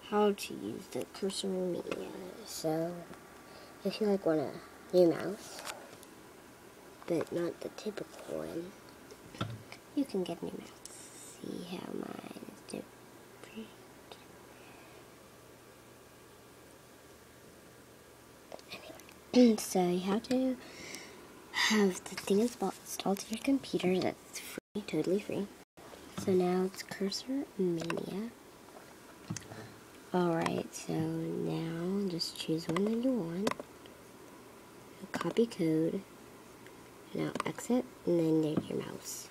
how to use the cursor media. So, if you want a new mouse, but not the typical one, you can get a new mouse. See how mine is different. Anyway, so you have to have the thing installed to your computer. That's free, totally free. So now it's Cursor Mania. Alright, so now just choose one that you want. Copy code. Now exit, and then there's your mouse.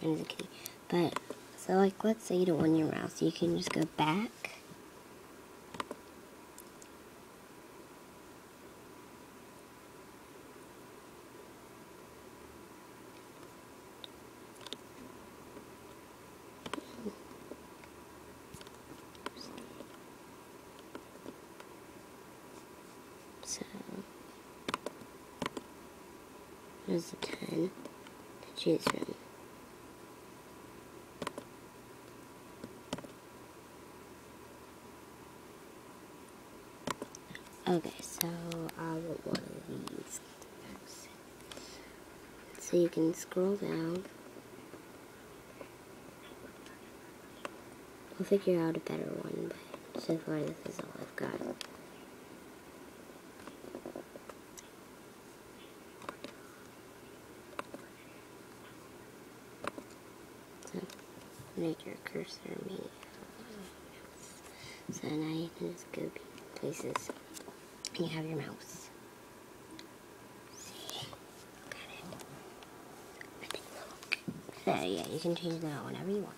And the key. But, so let's say you don't want your mouse. You can just go back. So, there's a ton to choose from. Okay, so I want one of these. So you can scroll down. We'll figure out a better one, but so far this is all I've got. So, make your cursor media. So now you can just go places and you have your mouse. See? Got it. I think so. So yeah, you can change that whenever you want.